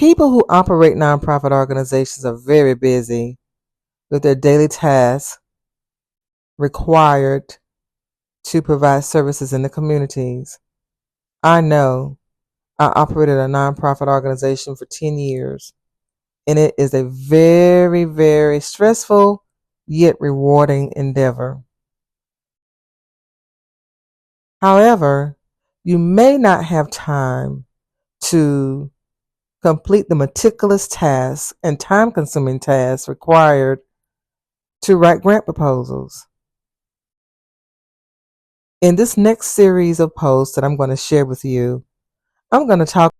People who operate nonprofit organizations are very busy with their daily tasks required to provide services in the communities. I know I operated a nonprofit organization for 10 years, and it is a very, very stressful yet rewarding endeavor. However, you may not have time to complete the meticulous tasks and time-consuming tasks required to write grant proposals. In this next series of posts that I'm going to share with you, I'm going to talk